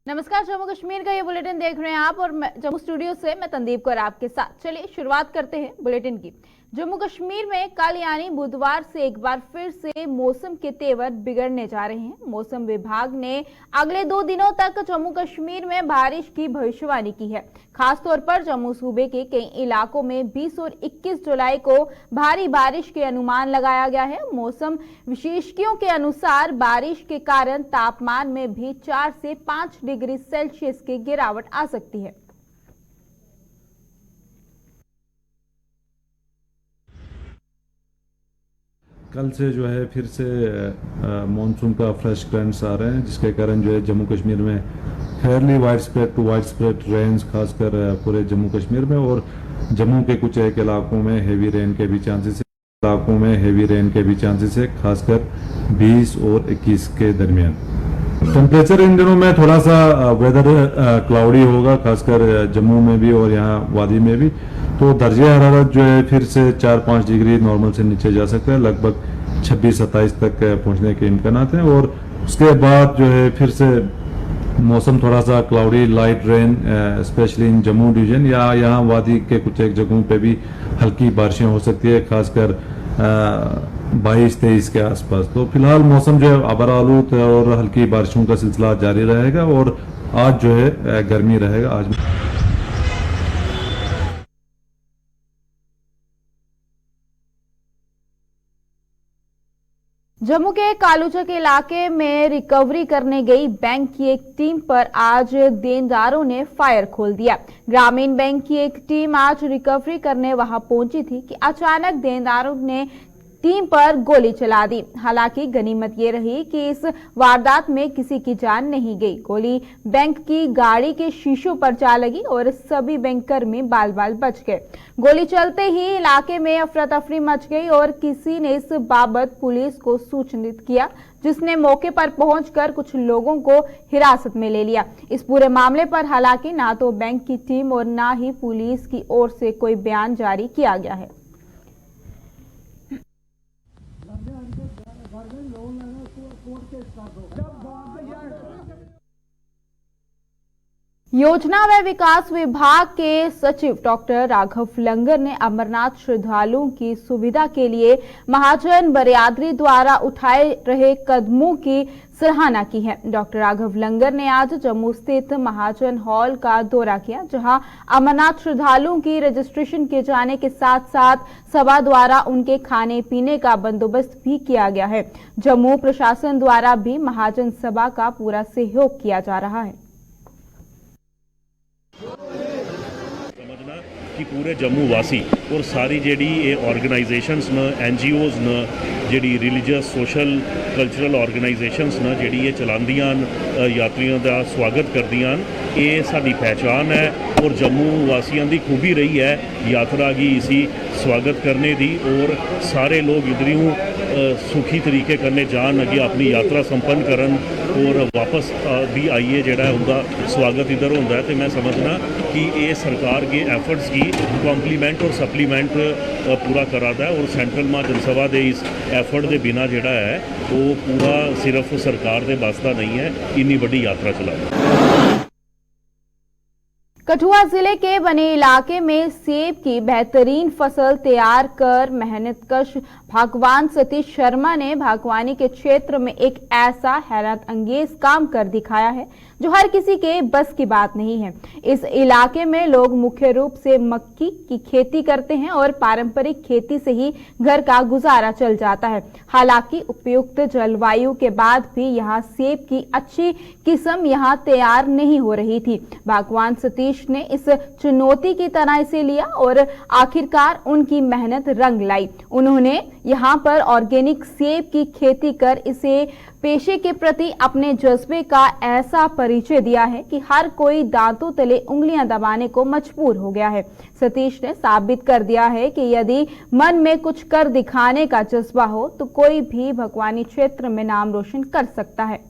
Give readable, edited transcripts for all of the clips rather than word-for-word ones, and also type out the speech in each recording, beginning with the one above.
नमस्कार, जम्मू कश्मीर का ये बुलेटिन देख रहे हैं आप और जम्मू स्टूडियो से मैं तंदीप कौर आपके साथ। चलिए शुरुआत करते हैं बुलेटिन की। जम्मू कश्मीर में कल यानी बुधवार से एक बार फिर से मौसम के तेवर बिगड़ने जा रहे हैं। मौसम विभाग ने अगले 2 दिनों तक जम्मू कश्मीर में बारिश की भविष्यवाणी की है। खासतौर पर जम्मू सूबे के कई इलाकों में 20 और 21 जुलाई को भारी बारिश के अनुमान लगाया गया है। मौसम विशेषज्ञों के अनुसार बारिश के कारण तापमान में भी 4 से 5 डिग्री सेल्सियस की गिरावट आ सकती है। कल से जो है फिर से मानसून का फ्रेश ट्रेंड्स आ रहे हैं, जिसके कारण जो है जम्मू कश्मीर में fairly wide spread to wide spread rains खासकर पूरे जम्मू कश्मीर में और जम्मू के कुछ एक इलाकों में हेवी रेन के भी चांसेस है, खासकर 20 और 21 के दरमियान। टेम्परेचर इन दिनों में थोड़ा सा वेदर क्लाउडी होगा, खासकर जम्मू में भी और यहाँ वादी में भी। तो दर्जे हरारत जो है फिर से 4-5 डिग्री नॉर्मल से नीचे जा सकता है, लगभग 26-27 तक पहुंचने के इम्कान हैं। और उसके बाद जो है फिर से मौसम थोड़ा सा cloudy, light rain specially in Jammu division या यहाँ वादी के कुछ एक जगहों पे भी हल्की बारिशें हो सकती है, खासकर 22-23 के आसपास। तो फिलहाल मौसम जो है आबराआलूद और हल्की बारिशों का सिलसिला जारी रहेगा और आज जो है गर्मी रहेगा। आज जम्मू के कालूचक इलाके में रिकवरी करने गई बैंक की एक टीम पर आज देनदारों ने फायर खोल दिया। ग्रामीण बैंक की एक टीम आज रिकवरी करने वहां पहुंची थी कि अचानक देनदारों ने टीम पर गोली चला दी। हालांकि गनीमत ये रही कि इस वारदात में किसी की जान नहीं गई। गोली बैंक की गाड़ी के शीशों पर जा लगी और सभी बैंककर्मी बाल बाल बच गए। गोली चलते ही इलाके में अफरा तफरी मच गई और किसी ने इस बाबत पुलिस को सूचित किया, जिसने मौके पर पहुंचकर कुछ लोगों को हिरासत में ले लिया। इस पूरे मामले पर हालांकि ना तो बैंक की टीम और ना ही पुलिस की ओर से कोई बयान जारी किया गया है। योजना व विकास विभाग के सचिव डॉक्टर राघव लंगर ने अमरनाथ श्रद्धालुओं की सुविधा के लिए महाजन बरियादरी द्वारा उठाए रहे कदमों की सराहना की है। डॉक्टर राघव लंगर ने आज जम्मू स्थित महाजन हॉल का दौरा किया, जहां अमरनाथ श्रद्धालुओं की रजिस्ट्रेशन किए जाने के साथ साथ सभा द्वारा उनके खाने पीने का बंदोबस्त भी किया गया है। जम्मू प्रशासन द्वारा भी महाजन सभा का पूरा सहयोग किया जा रहा है। समझना कि पूरे जम्मू वासी और सारी जेडी ऑर्गेनाइजेशंस न NGOs न JD religious social cultural organisations न जेडी ये चलांदियां यात्रियों का स्वागत करदियां, ये साडी पहचान है और जम्मू वासियों की खूबी रही है यात्रा की इसी स्वागत करने दी और सारे लोग इधरों सुखी तरीके करने जान अगे अपनी यात्रा संपन्न करन और वापस भी आइए जेड़ा उनका स्वागत इधर होंदा है। तो मैं समझना कि ये सरकार के एफर्ट्स की कॉम्प्लीमेंट और सप्लीमेंट पूरा कराता है और सेंट्रल महाजन सभा के इस एफर्ट के बिना जेड़ा है वो पूरा सिर्फ सरकार के बस का नहीं है इन्नी बड़ी यात्रा चलाना। कठुआ जिले के बने इलाके में सेब की बेहतरीन फसल तैयार कर मेहनतकश भगवान सतीश शर्मा ने बागवानी के क्षेत्र में एक ऐसा हैरत अंगेज काम कर दिखाया है जो हर किसी के बस की बात नहीं है। इस इलाके में लोग मुख्य रूप से मक्की की खेती करते हैं और पारंपरिक खेती से ही घर का गुजारा चल जाता है। हालांकि उपयुक्त जलवायु के बाद भी यहाँ सेब की अच्छी किस्म यहाँ तैयार नहीं हो रही थी। भगवान सतीश ने इस चुनौती की तरह इसे लिया और आखिरकार उनकी मेहनत रंग लाई। उन्होंने यहाँ पर ऑर्गेनिक सेब की खेती कर इसे पेशे के प्रति अपने जज्बे का ऐसा परिचय दिया है कि हर कोई दांतों तले उंगलियां दबाने को मजबूर हो गया है। सतीश ने साबित कर दिया है कि यदि मन में कुछ कर दिखाने का जज्बा हो तो कोई भी बागवानी क्षेत्र में नाम रोशन कर सकता है।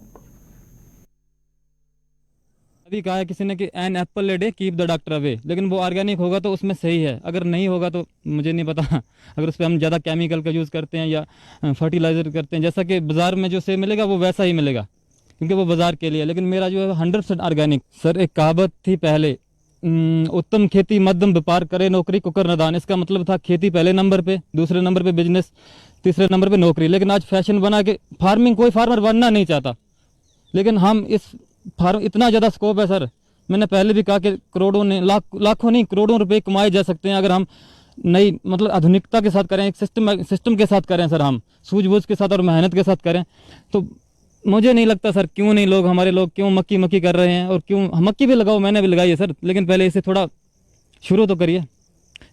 अभी कहा है किसी ने कि an apple a day keep the doctor away, लेकिन वो ऑर्गेनिक होगा तो उसमें सही है, अगर नहीं होगा तो मुझे नहीं पता। अगर उस पर हम ज़्यादा केमिकल का यूज़ करते हैं या फर्टिलाइज़र करते हैं, जैसा कि बाज़ार में जो सेब मिलेगा वो वैसा ही मिलेगा। क्योंकि वो बाजार के लिए, लेकिन मेरा जो है 100% ऑर्गेनिक। सर एक कहावत थी पहले, उत्तम खेती मध्यम व्यापार करे नौकरी कुकर नदान। इसका मतलब था खेती पहले नंबर पे, दूसरे नंबर पे बिजनेस, तीसरे नंबर पे नौकरी। लेकिन आज फैशन बना के फार्मिंग, कोई फार्मर बनना नहीं चाहता, लेकिन हम इस फार्म इतना ज़्यादा स्कोप है सर। मैंने पहले भी कहा कि करोड़ों ने लाखों नहीं करोड़ों रुपए कमाए जा सकते हैं अगर हम नई मतलब आधुनिकता के साथ करें, एक सिस्टम के साथ करें सर, हम सूझबूझ के साथ और मेहनत के साथ करें। तो मुझे नहीं लगता सर क्यों नहीं लोग, हमारे लोग क्यों मक्की कर रहे हैं, और क्यों मक्की भी लगाओ, मैंने भी लगाई है सर, लेकिन पहले इसे थोड़ा शुरू तो करिए।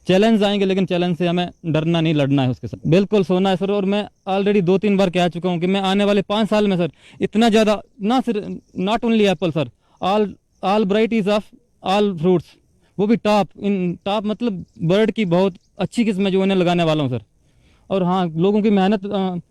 चैलेंज आएंगे लेकिन चैलेंज से हमें डरना नहीं, लड़ना है उसके साथ, बिल्कुल सोना है सर। और मैं ऑलरेडी 2-3 बार कह चुका हूँ कि मैं आने वाले 5 साल में सर इतना ज़्यादा ना सिर्फ not only Apple sir, all varieties of all fruits, वो भी टॉप मतलब बर्ड की बहुत अच्छी किस्म जो उन्हें लगाने वाला हूँ सर। और हाँ, लोगों की मेहनत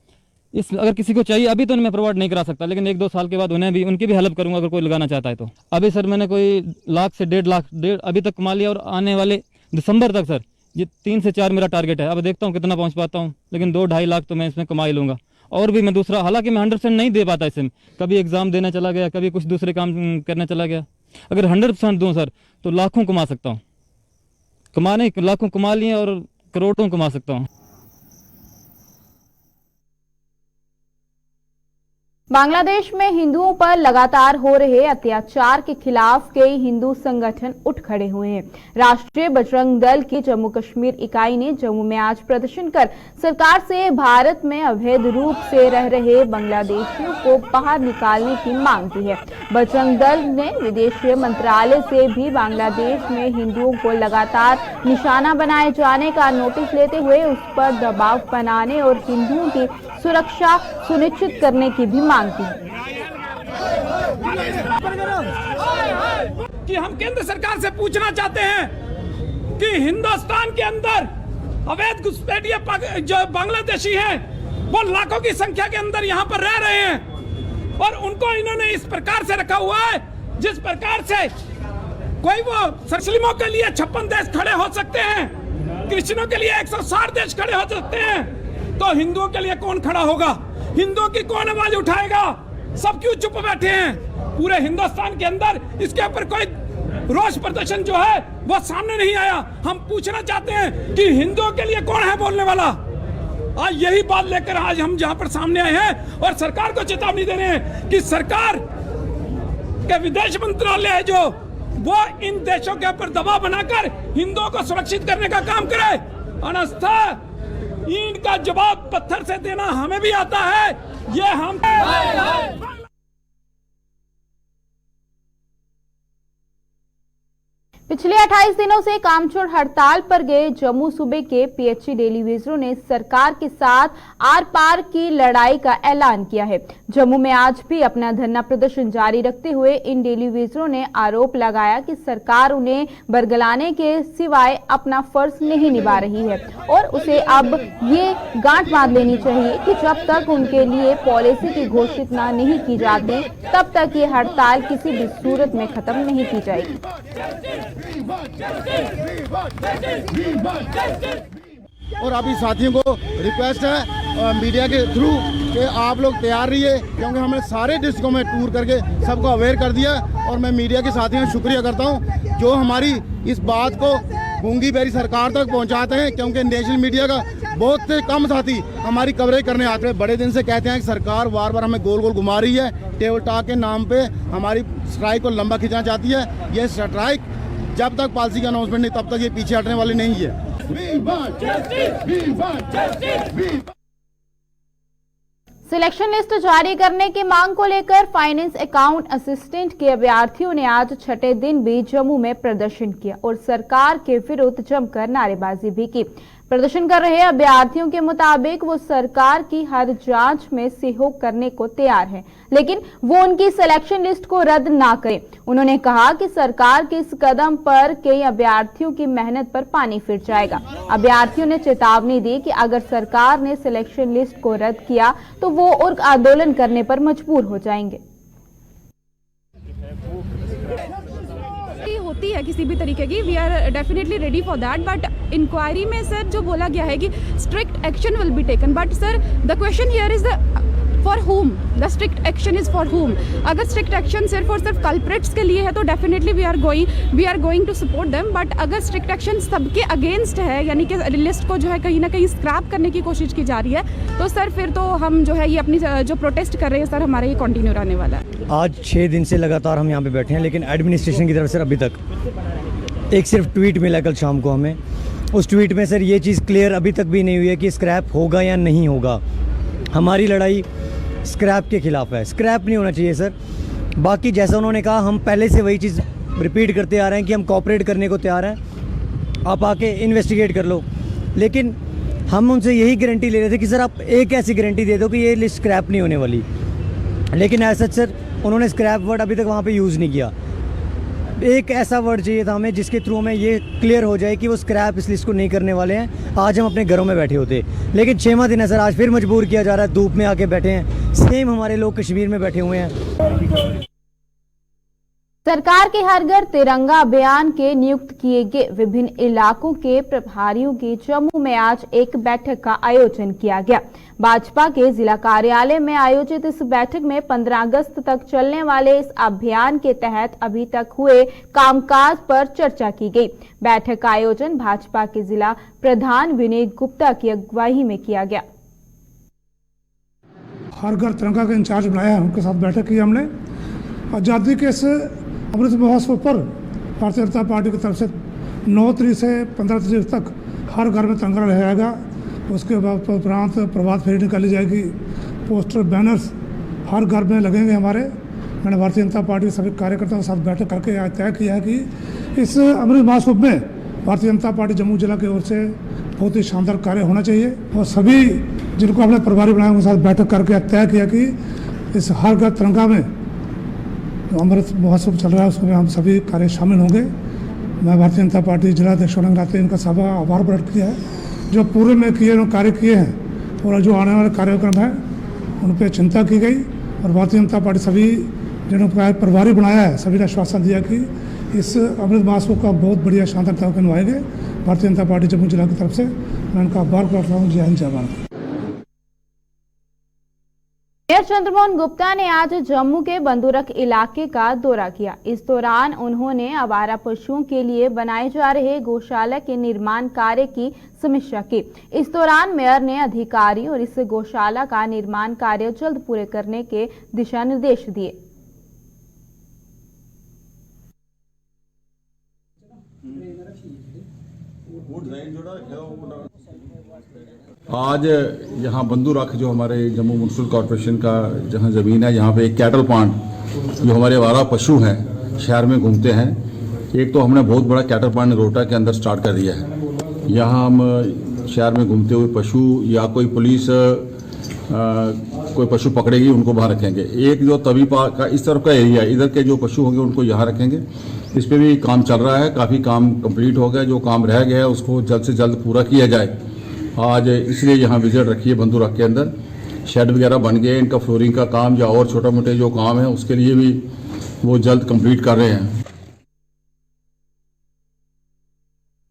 इस अगर किसी को चाहिए अभी तो मैं प्रोवाइड नहीं करा सकता, लेकिन 1-2 साल के बाद उन्हें भी उनकी भी हेल्प करूंगा अगर कोई लगाना चाहता है तो। अभी सर मैंने कोई 1 लाख से 1.5 लाख अभी तक कमा लिया, और आने वाले दिसंबर तक सर ये 3 से 4 मेरा टारगेट है। अब देखता हूँ कितना पहुँच पाता हूँ, लेकिन 2-2.5 लाख तो मैं इसमें कमा ही लूँगा। और भी मैं दूसरा, हालांकि मैं 100% नहीं दे पाता इसमें, कभी एग्जाम देने चला गया, कभी कुछ दूसरे काम करने चला गया। अगर 100% दूँ सर तो लाखों कमा सकता हूँ, लाखों कमा लिए और करोड़ों कमा सकता हूँ। बांग्लादेश में हिंदुओं पर लगातार हो रहे अत्याचार के खिलाफ कई हिंदू संगठन उठ खड़े हुए हैं। राष्ट्रीय बजरंग दल की जम्मू कश्मीर इकाई ने जम्मू में आज प्रदर्शन कर सरकार से भारत में अवैध रूप से रह रहे बांग्लादेशियों को बाहर निकालने की मांग की है। बजरंग दल ने विदेश मंत्रालय से भी बांग्लादेश में हिंदुओं को लगातार निशाना बनाए जाने का नोटिस लेते हुए उस पर दबाव बनाने और हिंदुओं की सुरक्षा सुनिश्चित करने की भी मांग की कि हम केंद्र सरकार से पूछना चाहते हैं कि हिंदुस्तान के अंदर अवैध घुसपैठिए जो बांग्लादेशी हैं वो लाखों की संख्या के अंदर यहाँ पर रह रहे हैं, और उनको इन्होंने इस प्रकार से रखा हुआ है जिस प्रकार से कोई वो मुस्लिमों के लिए 56 देश खड़े हो सकते हैं, क्रिश्चियनों के लिए 160 देश खड़े हो सकते हैं, तो हिंदुओं के लिए कौन खड़ा होगा? हिंदुओं की कौन आवाज उठाएगा? सब क्यों चुप बैठे हैं? पूरे हिंदुस्तान के अंदर इसके ऊपर कोई रोष प्रदर्शन जो है वो सामने नहीं आया। हम पूछना चाहते हैं कि हिंदुओं के लिए कौन है बोलने वाला? आज यही बात लेकर आज हम जहां पर सामने आए हैं और सरकार को चेतावनी दे रहे हैं कि सरकार के विदेश मंत्रालय है जो वो इन देशों के ऊपर दबाव बनाकर हिंदुओं को सुरक्षित करने का काम करे। अनस्था ईंट का जवाब पत्थर से देना हमें भी आता है, ये हम पिछले 28 दिनों से कामचोर हड़ताल पर गए जम्मू सूबे के पीएचई डेली वेजरों ने सरकार के साथ आर पार की लड़ाई का ऐलान किया है। जम्मू में आज भी अपना धरना प्रदर्शन जारी रखते हुए इन डेली वेजरों ने आरोप लगाया कि सरकार उन्हें बरगलाने के सिवाय अपना फर्ज नहीं निभा रही है और उसे अब ये गांठ बांध लेनी चाहिए कि जब तक उनके लिए पॉलिसी की घोषणा नहीं की जाती तब तक ये हड़ताल किसी भी सूरत में खत्म नहीं की जाएगी। और अभी साथियों को रिक्वेस्ट है मीडिया के थ्रू कि आप लोग तैयार रहिए, क्योंकि हमने सारे डिस्ट्रिक्टों में टूर करके सबको अवेयर कर दिया। और मैं मीडिया के साथियों का शुक्रिया करता हूं जो हमारी इस बात को गूंगी बेरी सरकार तक पहुंचाते हैं, क्योंकि नेशनल मीडिया का बहुत से कम साथी हमारी कवरेज करने आते हैं। बड़े दिन से कहते हैं कि सरकार बार बार हमें गोल गोल घुमा रही है, टेबल टॉक के नाम पे हमारी स्ट्राइक को लंबा खींचना चाहती है। ये स्ट्राइक जब तक पॉलिसी का अनाउंसमेंट नहीं तब तक ये पीछे हटने वाली नहीं है। सिलेक्शन लिस्ट जारी करने की मांग को लेकर फाइनेंस अकाउंट असिस्टेंट के अभ्यर्थियों ने आज छठे दिन भी जम्मू में प्रदर्शन किया और सरकार के विरुद्ध जमकर नारेबाजी भी की। प्रदर्शन कर रहे अभ्यर्थियों के मुताबिक वो सरकार की हर जांच में सहयोग करने को तैयार हैं, लेकिन वो उनकी सिलेक्शन लिस्ट को रद्द ना करें। उन्होंने कहा कि सरकार के इस कदम पर कई अभ्यर्थियों की मेहनत पर पानी फिर जाएगा। अभ्यर्थियों ने चेतावनी दी कि अगर सरकार ने सिलेक्शन लिस्ट को रद्द किया तो वो और आंदोलन करने पर मजबूर हो जाएंगे। होती है किसी भी तरीके की, we are definitely ready for that, but inquiry में सर जो बोला गया है कि strict action will be taken, but sir the question here is the for whom the strict action is for whom. अगर स्ट्रिक्ट एक्शन सिर्फ और सिर्फ कल्प्रिट्स के लिए है तो definitely we are going to support them. But अगर strict action सबके अगेंस्ट है, यानी कि लिस्ट को जो है कहीं ना कहीं स्क्रैप करने की कोशिश की जा रही है, तो सर फिर तो हम जो है ये अपनी जो प्रोटेस्ट कर रहे हैं सर, हमारा ये कंटिन्यू रहने वाला है. आज 6 दिन से लगातार हम यहाँ पे बैठे हैं, लेकिन एडमिनिस्ट्रेशन की तरफ से अभी तक एक सिर्फ ट्वीट मिला कल शाम को हमें. उस ट्वीट में सर ये चीज़ क्लियर अभी तक भी नहीं हुई है कि स्क्रैप होगा या नहीं होगा. हमारी लड़ाई स्क्रैप के खिलाफ है. स्क्रैप नहीं होना चाहिए सर. बाकी जैसा उन्होंने कहा, हम पहले से वही चीज़ रिपीट करते आ रहे हैं कि हम कोऑपरेट करने को तैयार हैं. आप आके इन्वेस्टिगेट कर लो. लेकिन हम उनसे यही गारंटी ले रहे थे कि सर आप एक ऐसी गारंटी दे दो कि ये लिस्ट स्क्रैप नहीं होने वाली. लेकिन ऐसा सर उन्होंने स्क्रैप वर्ड अभी तक वहाँ पे यूज़ नहीं किया. एक ऐसा वर्ड चाहिए था हमें जिसके थ्रू हमें ये क्लियर हो जाए कि वो स्क्रैप इस लिस्ट को नहीं करने वाले हैं. आज हम अपने घरों में बैठे होते, लेकिन 6वां दिन है सर. आज फिर मजबूर किया जा रहा है, धूप में आके बैठे हैं. सेम हमारे लोग कश्मीर में बैठे हुए हैं. सरकार के हर घर तिरंगा अभियान के नियुक्त किए गए विभिन्न इलाकों के प्रभारियों की जम्मू में आज एक बैठक का आयोजन किया गया. भाजपा के जिला कार्यालय में आयोजित इस बैठक में 15 अगस्त तक चलने वाले इस अभियान के तहत अभी तक हुए कामकाज पर चर्चा की गई. बैठक का आयोजन भाजपा के जिला प्रधान विनय गुप्ता की अगुवाई में किया गया. हर घर तिरंगा का इंचार्ज बनाया है, उनके साथ बैठक की हमने. आज़ादी के इस अमृत महोत्सव पर भारतीय जनता पार्टी की तरफ से 9 तारीख से 15 तारीख तक हर घर में तिरंगा लहराएगा. उसके बाद उपरांत प्रभात फेरी निकाली जाएगी. पोस्टर बैनर्स हर घर में लगेंगे हमारे. मैंने भारतीय जनता पार्टी के सभी कार्यकर्ताओं के साथ बैठक करके आज तय किया है कि इस अमृत महोत्सव में भारतीय जनता पार्टी जम्मू जिला की ओर से बहुत ही शानदार कार्य होना चाहिए. और सभी जिनको हमने प्रभारी बनाया उनके साथ बैठक करके तय किया कि इस हर घर तिरंगा में अमृत महोत्सव चल रहा है उसमें हम सभी कार्य शामिल होंगे. मैं भारतीय जनता पार्टी जिला अध्यक्ष होने के नाते इनका सभा आभार प्रकट किया है. जो पूर्व में कार्य किए हैं और जो आने वाले कार्यक्रम है उन पर चिंता की गई. और भारतीय जनता पार्टी सभी जिन्होंने प्रभारी बनाया है सभी ने आश्वासन दिया कि इस अमृत महोत्सव का बहुत बढ़िया शानदार तरीके निभाएंगे. भारतीय जनता पार्टी जम्मू जिला की तरफ से मैं उनका आभार करता हूँ. जय हिंद जय भारत. मेयर चंद्रमोहन गुप्ता ने आज जम्मू के बंदूरख इलाके का दौरा किया. इस दौरान उन्होंने आवारा पशुओं के लिए बनाए जा रहे गौशाला के निर्माण कार्य की समीक्षा की. इस दौरान मेयर ने अधिकारी और इस गौशाला का निर्माण कार्य जल्द पूरे करने के दिशा निर्देश दिए. आज यहाँ बंदूरख जो हमारे जम्मू म्युनिसिपल कॉर्पोरेशन का जहाँ ज़मीन है, यहाँ पे एक कैटल पॉइंट जो हमारे आवारा पशु हैं शहर में घूमते हैं. एक तो हमने बहुत बड़ा कैटल पॉइंट रोहटा के अंदर स्टार्ट कर दिया है. यहाँ हम शहर में घूमते हुए पशु या कोई पुलिस कोई पशु पकड़ेगी उनको वहाँ रखेंगे. एक जो तवी का इस तरफ का एरिया, इधर के जो पशु होंगे उनको यहाँ रखेंगे. इस पर भी काम चल रहा है. काफ़ी काम कंप्लीट हो गया. जो काम रह गया है उसको जल्द से जल्द पूरा किया जाए. आज इसलिए यहाँ विजिट रखी है. बंदूरख के अंदर शेड वगैरह बन गए. इनका फ्लोरिंग का काम या और छोटा मोटे जो काम है उसके लिए भी वो जल्द कंप्लीट कर रहे हैं.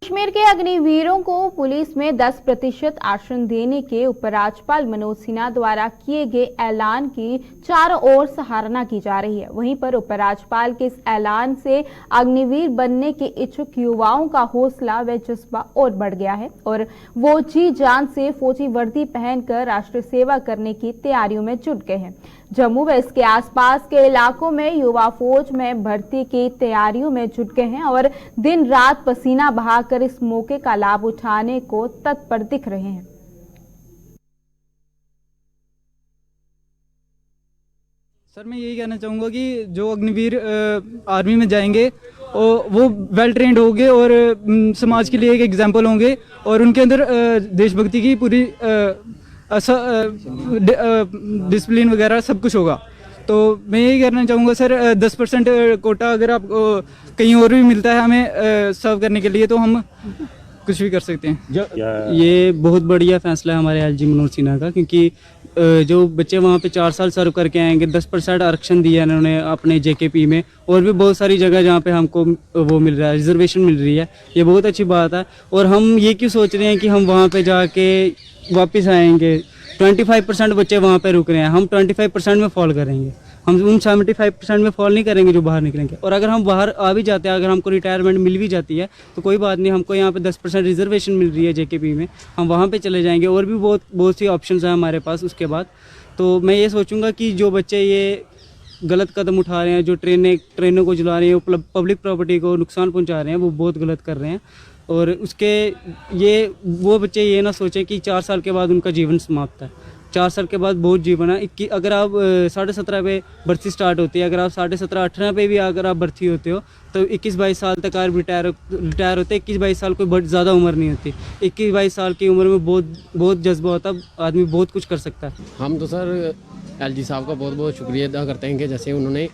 कश्मीर के अग्निवीरों को पुलिस में 10% आरक्षण देने के उपराज्यपाल मनोज सिन्हा द्वारा किए गए ऐलान की चारों ओर सराहना की जा रही है. वहीं पर उपराज्यपाल के इस ऐलान से अग्निवीर बनने के इच्छुक युवाओं का हौसला व जज्बा और बढ़ गया है और वो जी जान से फौजी वर्दी पहनकर राष्ट्र सेवा करने की तैयारियों में जुट गए हैं. जम्मू व इसके आसपास के इलाकों में युवा फौज में भर्ती की तैयारियों में जुट गए हैं और दिन रात पसीना बहाकर इस मौके का लाभ उठाने को तत्पर दिख रहे हैं. सर मैं यही कहना चाहूँगा कि जो अग्निवीर आर्मी में जाएंगे और वो वेल ट्रेंड होंगे और समाज के लिए एक एग्जाम्पल होंगे और उनके अंदर देशभक्ति की पूरी डिसिप्लिन वगैरह सब कुछ होगा. तो मैं यही कहना चाहूँगा सर 10% कोटा अगर आप कहीं और भी मिलता है हमें सर्व करने के लिए तो हम कुछ भी कर सकते हैं. ये बहुत बढ़िया फैसला है हमारे एलजी मनोज सिन्हा का, क्योंकि जो बच्चे वहाँ पे 4 साल सर्व करके आएंगे 10% आरक्षण दिया इन्होंने अपने जेकेपी में. और भी बहुत सारी जगह जहाँ पे हमको वो मिल रहा है, रिजर्वेशन मिल रही है. ये बहुत अच्छी बात है. और हम ये क्यों सोच रहे हैं कि हम वहाँ पे जाके वापस आएंगे. 25% बच्चे वहाँ पे रुक रहे हैं, हम 25% में फॉल करेंगे, हम उन 75% में फॉल नहीं करेंगे जो बाहर निकलेंगे। और अगर हम बाहर आ भी जाते हैं, अगर हमको रिटायरमेंट मिल भी जाती है तो कोई बात नहीं, हमको यहाँ पे 10% रिजर्वेशन मिल रही है JKP में, हम वहाँ पे चले जाएंगे। और भी बहुत सी ऑप्शंस हैं हमारे पास उसके बाद। तो मैं ये सोचूंगा कि जो बच्चे ये गलत कदम उठा रहे हैं, जो ट्रेनों को जला रहे हैं, पब्लिक प्रॉपर्टी को नुकसान पहुँचा रहे हैं, वो बहुत गलत कर रहे हैं। और वो बच्चे ये ना सोचें कि 4 साल के बाद उनका जीवन समाप्त है। 4 साल के बाद बहुत जीवन है। अगर आप 17.5 पे भर्ती स्टार्ट होती है, अगर आप 17.5-18 पे भी अगर आप भर्ती होते हो तो 21-22 साल तक आप रिटायर होते। 21-22 साल कोई बहुत ज़्यादा उम्र नहीं होती। 21-22 साल की उम्र में बहुत जज्बा होता है, आदमी बहुत कुछ कर सकता है। हम तो सर LG साहब का बहुत बहुत शुक्रिया अदा करते हैं कि जैसे उन्होंने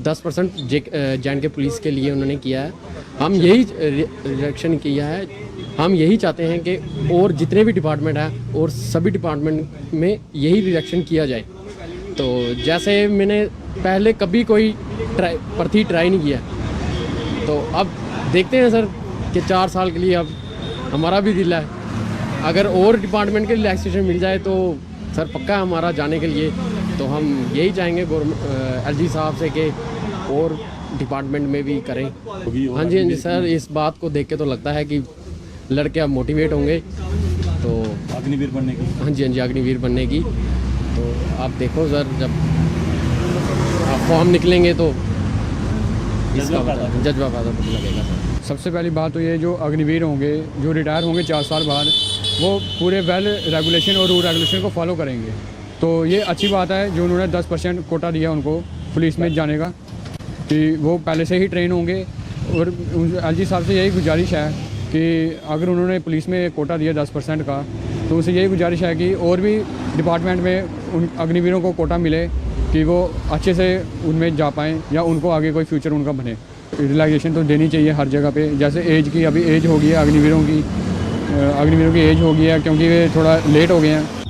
10% JNK पुलिस के लिए उन्होंने किया है, हम यही रिएक्शन किया है। हम यही चाहते हैं कि और जितने भी डिपार्टमेंट हैं और सभी डिपार्टमेंट में यही रिएक्शन किया जाए। तो जैसे मैंने पहले कभी कोई भर्ती ट्राई नहीं किया, तो अब देखते हैं सर कि 4 साल के लिए अब हमारा भी दिल है, अगर और डिपार्टमेंट के रिलैक्सेशन मिल जाए तो सर पक्का हमारा जाने के लिए। तो हम यही चाहेंगे LG साहब से कि और डिपार्टमेंट में भी करें। हाँ जी सर, इस बात को देख के तो लगता है कि लड़के अब मोटिवेट होंगे तो अग्निवीर बनने की। हाँ जी अग्निवीर बनने की। तो आप देखो सर, जब आप फॉर्म निकलेंगे तो जज्बा पैदा लगेगा सर। सबसे पहली बात तो ये, जो अग्निवीर होंगे, जो रिटायर होंगे 4 साल बाद, वो पूरे वेल रेगुलेशन और रूल रेगुलेशन को फॉलो करेंगे। तो ये अच्छी बात है जो उन्होंने 10% कोटा दिया उनको पुलिस में जाने का, कि वो पहले से ही ट्रेन होंगे। और LG साहब से यही गुजारिश है कि अगर उन्होंने पुलिस में कोटा दिया 10% का, तो उनसे यही गुजारिश है कि और भी डिपार्टमेंट में उन अग्निवीरों को कोटा मिले कि वो अच्छे से उनमें जा पाएँ या उनको आगे कोई फ्यूचर उनका बने। रिलैक्सेशन तो देनी चाहिए हर जगह पे। जैसे एज की अभी एज हो गई है अग्निवीरों की एज हो गई है, क्योंकि वे थोड़ा लेट हो गए हैं।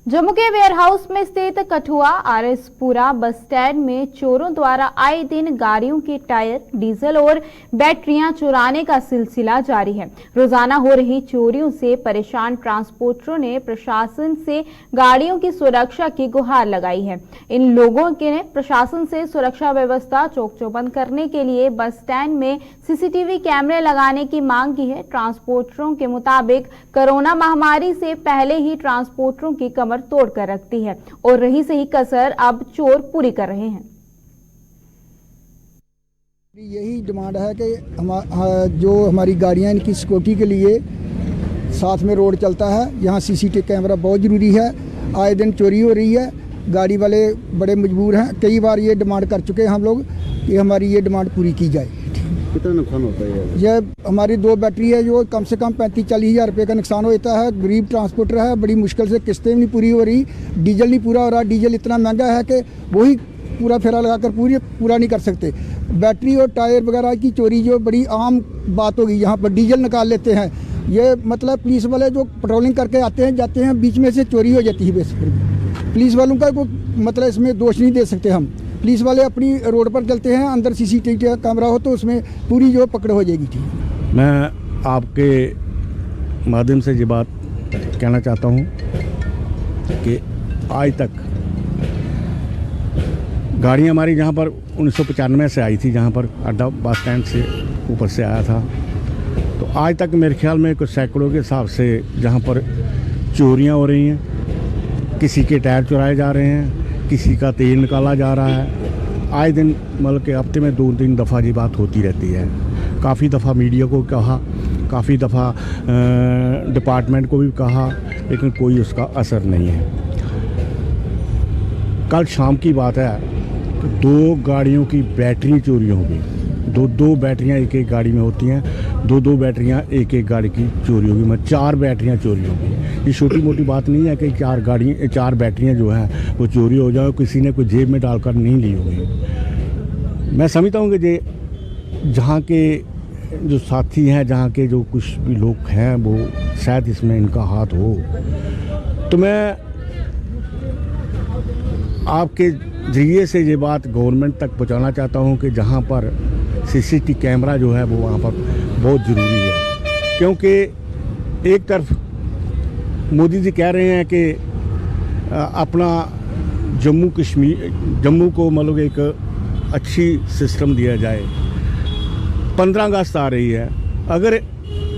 जम्मू के वेयरहाउस में स्थित कठुआ RS-पुरा बस स्टैंड में चोरों द्वारा आए दिन गाड़ियों के टायर, डीजल और बैटरियां चुराने का सिलसिला जारी है। रोजाना हो रही चोरियों से परेशान ट्रांसपोर्टरों ने प्रशासन से गाड़ियों की सुरक्षा की गुहार लगाई है। इन लोगों ने प्रशासन से सुरक्षा व्यवस्था चौक-चौबंद करने के लिए बस स्टैंड में CCTV कैमरे लगाने की मांग की है। ट्रांसपोर्टरों के मुताबिक कोरोना महामारी से पहले ही ट्रांसपोर्टरों की कमर तोड़ कर रखती है और रही सही कसर अब चोर पूरी कर रहे हैं। यही डिमांड है कि जो हमारी गाड़ियां, इनकी सिक्योरिटी के लिए साथ में रोड चलता है, यहाँ CCTV कैमरा बहुत ज़रूरी है। आए दिन चोरी हो रही है, गाड़ी वाले बड़े मजबूर हैं। कई बार ये डिमांड कर चुके हैं हम लोग कि हमारी ये डिमांड पूरी की जाए। कितना नुकसान होता है? ये हमारी 2 बैटरी है, जो कम से कम 35-40 हज़ार रुपये का नुकसान होता है। गरीब ट्रांसपोर्टर है, बड़ी मुश्किल से किस्तें नहीं पूरी हो रही, डीजल नहीं पूरा हो रहा। डीजल इतना महंगा है कि वही पूरा फेरा लगाकर पूरा नहीं कर सकते। बैटरी और टायर वगैरह की चोरी जो बड़ी आम बात होगी, यहाँ पर डीजल निकाल लेते हैं। ये मतलब पुलिस वाले जो पेट्रोलिंग करके आते हैं जाते हैं, बीच में से चोरी हो जाती है। बेसिकली पुलिस वालों का कोई मतलब इसमें दोष नहीं दे सकते हम। पुलिस वाले अपनी रोड पर चलते हैं, अंदर CCTV कैमरा हो तो उसमें पूरी जो पकड़ हो जाएगी। ठीक, मैं आपके माध्यम से ये बात कहना चाहता हूँ कि आज तक गाड़ी हमारी जहाँ पर 1995 से आई थी, जहाँ पर अड्डा बस स्टैंड से ऊपर से आया था, तो आज तक मेरे ख्याल में कुछ सैकड़ों के हिसाब से जहाँ पर चोरियाँ हो रही हैं। किसी के टायर चुराए जा रहे हैं, किसी का तेल निकाला जा रहा है। आए दिन मतलब कि हफ्ते में 2-3 दफ़ा ये बात होती रहती है। काफ़ी दफ़ा मीडिया को कहा, काफ़ी दफ़ा डिपार्टमेंट को भी कहा, लेकिन कोई उसका असर नहीं है। कल शाम की बात है कि 2 गाड़ियों की बैटरी चोरी हो गई। 2 बैटरियां एक गाड़ी में होती हैं, 2 बैटरियां एक गाड़ी की चोरी होगी। मतलब 4 बैटरियां चोरी हो गई। ये छोटी मोटी बात नहीं है कि 4 बैटरियां जो हैं वो चोरी हो जाए, किसी ने कोई जेब में डालकर नहीं ली होगी। मैं समझता हूँ कि जहाँ के जो साथी हैं, जहाँ के जो कुछ भी लोग हैं, वो शायद इसमें इनका हाथ हो। तो मैं आपके जरिए से ये बात गवर्नमेंट तक पहुँचाना चाहता हूँ कि जहाँ पर CCTV कैमरा जो है वो वहाँ पर बहुत ज़रूरी है, क्योंकि एक तरफ मोदी जी कह रहे हैं कि अपना जम्मू को मतलब एक अच्छी सिस्टम दिया जाए। 15 अगस्त आ रही है, अगर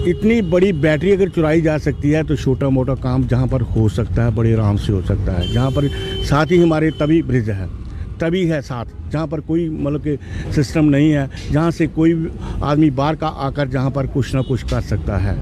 इतनी बड़ी बैटरी अगर चुराई जा सकती है तो छोटा मोटा काम जहाँ पर हो सकता है बड़े आराम से हो सकता है। जहाँ पर साथ ही हमारे तवी ब्रिज है, तभी है साथ, जहाँ पर कोई मतलब कि सिस्टम नहीं है, जहाँ से कोई आदमी बाहर का आकर जहाँ पर कुछ ना कुछ कर सकता है।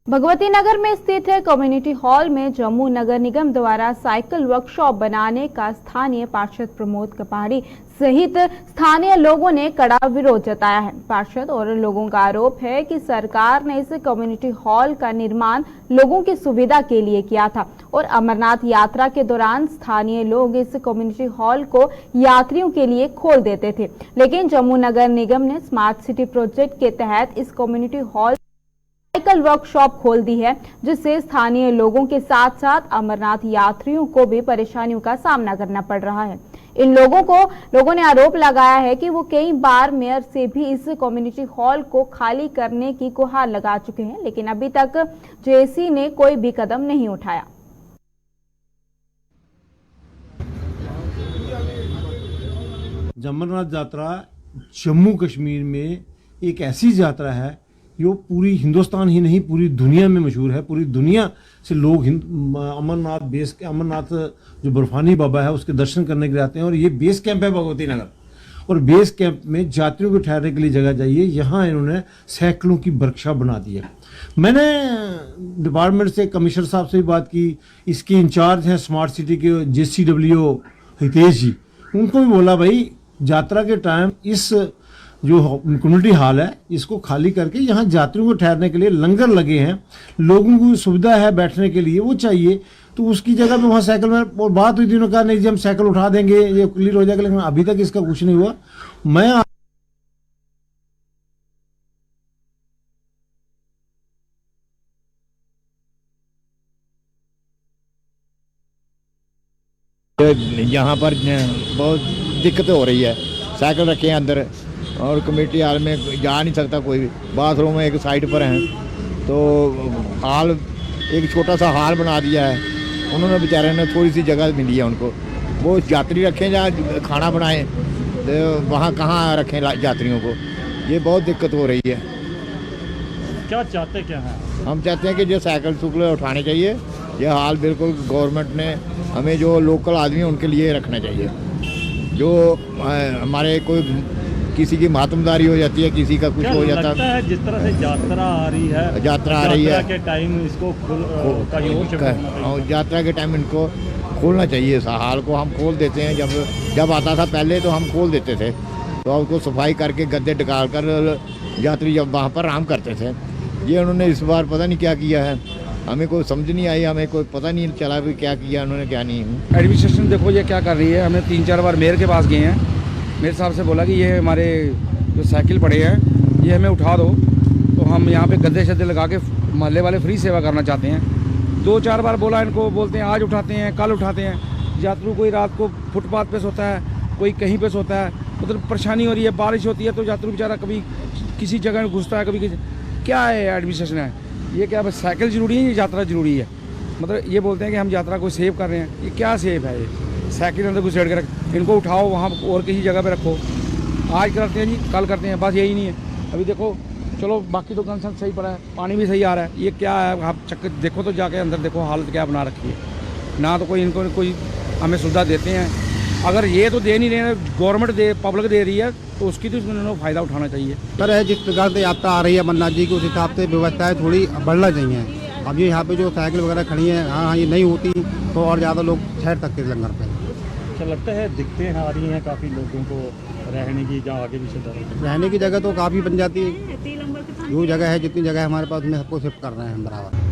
भगवती नगर में स्थित है कम्युनिटी हॉल में जम्मू नगर निगम द्वारा साइकिल वर्कशॉप बनाने का स्थानीय पार्षद प्रमोद कपाड़ी सहित स्थानीय लोगों ने कड़ा विरोध जताया है। पार्षद और लोगों का आरोप है कि सरकार ने इस कम्युनिटी हॉल का निर्माण लोगों की सुविधा के लिए किया था और अमरनाथ यात्रा के दौरान स्थानीय लोग इस कम्युनिटी हॉल को यात्रियों के लिए खोल देते थे, लेकिन जम्मू नगर निगम ने स्मार्ट सिटी प्रोजेक्ट के तहत इस कम्युनिटी हॉल साइकिल वर्कशॉप खोल दी है, जिससे स्थानीय लोगों के साथ साथ अमरनाथ यात्रियों को भी परेशानियों का सामना करना पड़ रहा है। इन लोगों ने आरोप लगाया है कि वो कई बार मेयर से भी इस कम्युनिटी हॉल को खाली करने की गुहार लगा चुके हैं, लेकिन अभी तक जेसी ने कोई भी कदम नहीं उठाया। अमरनाथ यात्रा जम्मू कश्मीर में एक ऐसी यात्रा है जो पूरी हिंदुस्तान ही नहीं पूरी दुनिया में मशहूर है। पूरी दुनिया से लोग अमरनाथ जो बर्फानी बाबा है उसके दर्शन करने के लिए आते हैं और ये बेस कैंप है भगवती नगर, और बेस कैंप में यात्रियों को ठहरने के लिए जगह चाहिए। यहाँ इन्होंने सैकड़ों की वर्कशॉप बना दी है। मैंने डिपार्टमेंट से कमिश्नर साहब से भी बात की, इसके इंचार्ज हैं स्मार्ट सिटी के JCWO हितेश जी, उनको भी बोला भाई यात्रा के टाइम इस जो कम्युनिटी हॉल है इसको खाली करके यहाँ यात्रियों को ठहरने के लिए लंगर लगे हैं, लोगों को सुविधा है बैठने के लिए, वो चाहिए। तो उसकी जगह पे वहाँ साइकिल में और बात हुई थी, उन्होंने कहा नहीं जी हम साइकिल उठा देंगे, ये क्लियर हो जाएगा, लेकिन अभी तक इसका कुछ नहीं हुआ। मैं यहाँ पर बहुत दिक्कत हो रही है, साइकिल रखे हैं अंदर और कमेटी हॉल में जा नहीं सकता कोई भी, बाथरूम एक साइड पर हैं, तो हॉल एक छोटा सा हॉल बना दिया है उन्होंने, बेचारे ने थोड़ी सी जगह मिली है उनको, वो यात्री रखें जहाँ खाना बनाएं, तो वहाँ कहाँ रखें यात्रियों को, ये बहुत दिक्कत हो रही है। क्या चाहते क्या है? हम चाहते हैं कि जो साइकिल सुकले उठाने चाहिए, ये हाल बिल्कुल गवर्नमेंट ने हमें जो लोकल आदमी हैं उनके लिए रखना चाहिए। जो हमारे कोई किसी की मातमदारी हो जाती है, किसी का कुछ हो जाता है, जिस तरह से यात्रा आ रही है के टाइम इसको यात्रा के टाइम इनको खोलना चाहिए। इस हाल को हम खोल देते हैं, जब आता था पहले तो हम खोल देते थे, तो उसको सफाई करके गद्दे निकाल कर यात्री जब वहाँ पर आराम करते थे। ये उन्होंने इस बार पता नहीं क्या किया है, हमें कोई समझ नहीं आई, हमें कोई पता नहीं चला भी क्या किया उन्होंने क्या नहीं। एडमिनिस्ट्रेशन देखो ये क्या कर रही है, हमने 3-4 बार मेयर के पास गए हैं, मेयर साहब से बोला कि ये हमारे जो साइकिल पड़े हैं ये हमें उठा दो, तो हम यहाँ पे गद्दे शद्दे लगा के मोहल्ले वाले फ्री सेवा करना चाहते हैं। 2-4 बार बोला इनको, बोलते हैं आज उठाते हैं कल उठाते हैं। यात्रु कोई रात को फुटपाथ पे सोता है, कोई कहीं पे सोता है, मतलब परेशानी हो रही है। बारिश होती है तो यात्रु बेचारा कभी किसी जगह में घुसता है, कभी किसी, क्या है एडमिनिस्ट्रेशन है ये, क्या बस साइकिल जरूरी है, ये यात्रा जरूरी है? मतलब ये बोलते हैं कि हम यात्रा को सेव कर रहे हैं, ये क्या सेव है? ये साइकिल अंदर घुसेड़ के रख, इनको उठाओ वहाँ और किसी जगह पे रखो, आज करते हैं जी कल करते हैं, बस यही नहीं है। अभी देखो चलो बाकी तो कंसर्न सही पड़ा है, पानी भी सही आ रहा है, ये क्या है आप चक्कर देखो तो जाके अंदर देखो हालत क्या बना रखी है ना, तो कोई इनको कोई हमें सुविधा देते हैं। अगर ये तो दे नहीं रहे, गवर्नमेंट दे पब्लिक दे रही है तो उसकी तो इन्होंने फ़ायदा उठाना चाहिए। सर है जिस प्रकार से यात्रा आ रही है अमरनाथ जी की, उस हिसाब से व्यवस्थाएं थोड़ी बढ़ना चाहिए। अब ये यहाँ पे जो साइकिल वगैरह खड़ी हैं, हाँ ये नहीं होती तो और ज़्यादा लोग ठहर सकते लंगर पे। अच्छा लगता है दिक्कतें आ रही हैं काफ़ी लोगों को रहने की, जहाँ आगे पीछे रहने की जगह तो काफ़ी बन जाती है, जो जगह है जितनी जगह हमारे पास उसमें सबको शिफ्ट कर रहे हैं हम बराबर।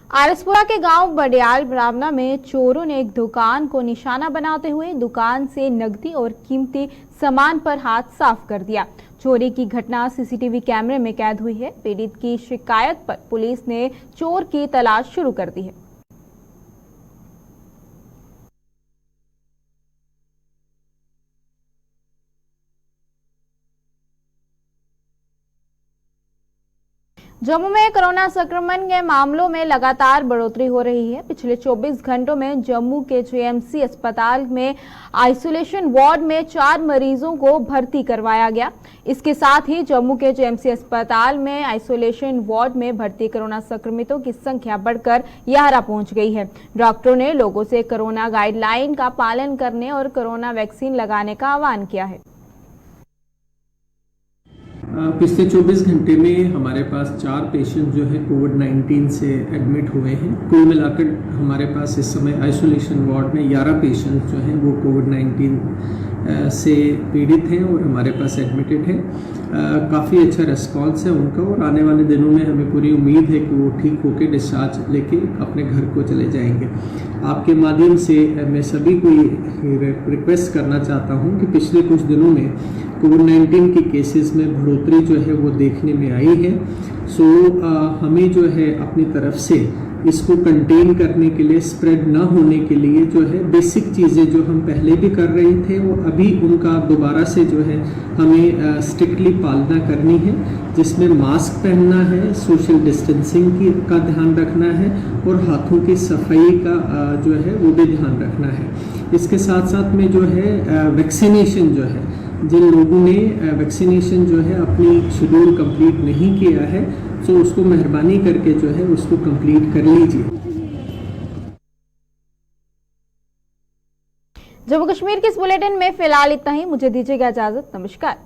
आरएसपुरा के गांव बडियाल ब्राह्मणा में चोरों ने एक दुकान को निशाना बनाते हुए दुकान से नकदी और कीमती सामान पर हाथ साफ कर दिया। चोरी की घटना सीसीटीवी कैमरे में कैद हुई है। पीड़ित की शिकायत पर पुलिस ने चोर की तलाश शुरू कर दी है। जम्मू में कोरोना संक्रमण के मामलों में लगातार बढ़ोतरी हो रही है। पिछले 24 घंटों में जम्मू के जेएमसी अस्पताल में आइसोलेशन वार्ड में 4 मरीजों को भर्ती करवाया गया। इसके साथ ही जम्मू के जेएमसी अस्पताल में आइसोलेशन वार्ड में भर्ती कोरोना संक्रमितों की संख्या बढ़कर 11 पहुंच गई है। डॉक्टरों ने लोगों से कोरोना गाइडलाइन का पालन करने और कोरोना वैक्सीन लगाने का आह्वान किया है। पिछले 24 घंटे में हमारे पास 4 पेशेंट जो है कोविड-19 से एडमिट हुए हैं। कुल मिलाकर हमारे पास इस समय आइसोलेशन वार्ड में 11 पेशेंट जो हैं वो कोविड-19 से पीड़ित हैं और हमारे पास एडमिटेड हैं। काफ़ी अच्छा रिस्पांस है उनका और आने वाले दिनों में हमें पूरी उम्मीद है कि वो ठीक होकर डिस्चार्ज लेके अपने घर को चले जाएंगे। आपके माध्यम से मैं सभी को रिक्वेस्ट करना चाहता हूँ कि पिछले कुछ दिनों में कोविड-19 के केसेस में बढ़ोतरी जो है वो देखने में आई है। सो हमें जो है अपनी तरफ से इसको कंटेन करने के लिए, स्प्रेड ना होने के लिए जो है बेसिक चीज़ें जो हम पहले भी कर रहे थे वो अभी उनका दोबारा से जो है हमें स्ट्रिक्टली पालना करनी है, जिसमें मास्क पहनना है, सोशल डिस्टेंसिंग का ध्यान रखना है और हाथों की सफाई का जो है वो भी ध्यान रखना है। इसके साथ साथ में जो है वैक्सीनेशन जो है, जिन लोगों ने वैक्सीनेशन जो है अपनी शेड्यूल कंप्लीट नहीं किया है तो उसको मेहरबानी करके जो है उसको कंप्लीट कर लीजिए। जम्मू कश्मीर के इस बुलेटिन में फिलहाल इतना ही। मुझे दीजिएगा इजाजत। नमस्कार।